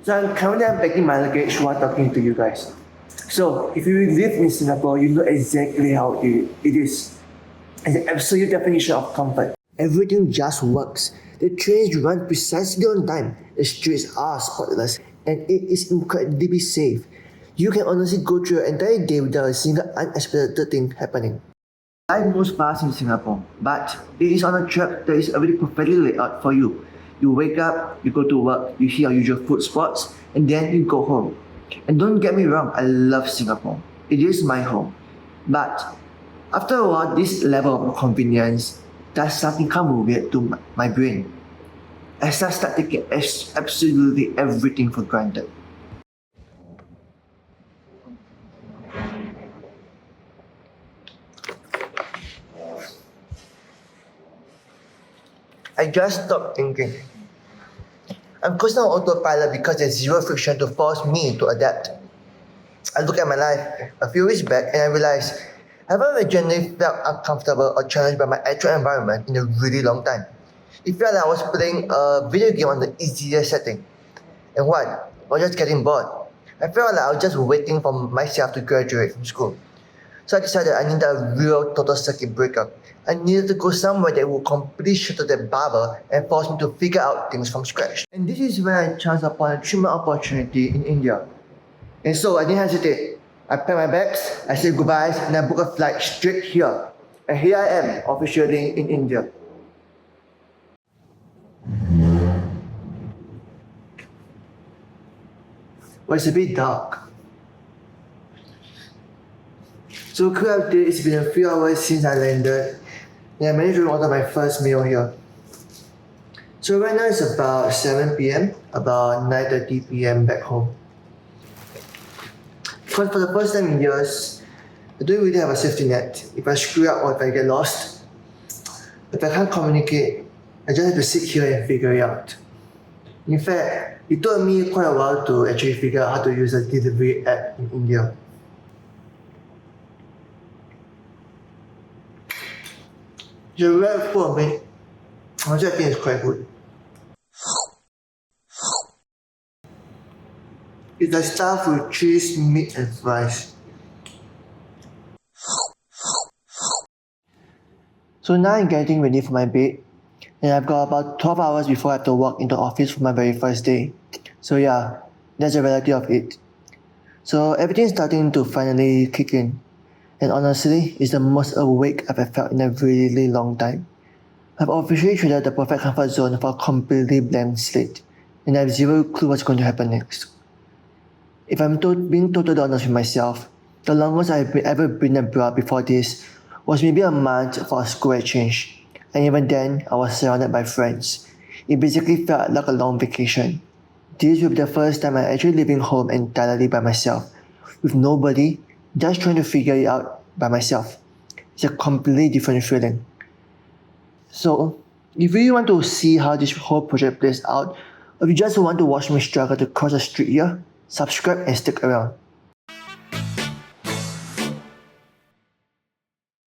So I'm currently unpacking my luggage while talking to you guys. So if you live in Singapore, you know exactly how it is. It's the absolute definition of comfort. Everything just works. The trains run precisely on time. The streets are spotless, and it is incredibly safe. You can honestly go through your entire day without a single unexpected thing happening. Life moves fast in Singapore, but it is on a track that is already perfectly laid out for you. You wake up, you go to work, you hit your usual food spots, and then you go home. And don't get me wrong, I love Singapore. It is my home. But after a while, this level of convenience does something come weird to my brain. As I start taking absolutely everything for granted. I just stopped thinking. I'm constantly on autopilot because there's zero friction to force me to adapt. I look at my life a few weeks back and I realized I haven't genuinely felt uncomfortable or challenged by my actual environment in a really long time. It felt like I was playing a video game on the easiest setting. And what? I was just getting bored. I felt like I was just waiting for myself to graduate from school. So I decided I needed a real total circuit breaker. I needed to go somewhere that would completely shatter that bubble and force me to figure out things from scratch. And this is when I chanced upon a treatment opportunity in India. And so I didn't hesitate. I packed my bags, I said goodbyes, and I booked a flight straight here. And here I am, officially in India. Well, it's a bit dark. So quick update, it's been a few hours since I landed and I managed to order my first meal here. So right now it's about 7 p.m, about 9:30 p.m. back home. Because for the first time in years, I don't really have a safety net. If I screw up or if I get lost, if I can't communicate, I just have to sit here and figure it out. In fact, it took me quite a while to actually figure out how to use a delivery app in India. The red for me, which I think is quite good. It's like stuffed with cheese, meat, and fries. So now I'm getting ready for my bed, and I've got about 12 hours before I have to walk into office for my very first day. So yeah, that's the reality of it. So everything's starting to finally kick in. And honestly, it's the most awake I've felt in a really long time. I've officially traded the perfect comfort zone for a completely blank slate, and I have zero clue what's going to happen next. If I'm being totally honest with myself, the longest I've ever been abroad before this was maybe a month for a school exchange, and even then, I was surrounded by friends. It basically felt like a long vacation. This will be the first time I'm actually leaving home entirely by myself, with nobody, just trying to figure it out by myself. It's a completely different feeling. So, if you want to see how this whole project plays out, or if you just want to watch me struggle to cross the street here, subscribe and stick around.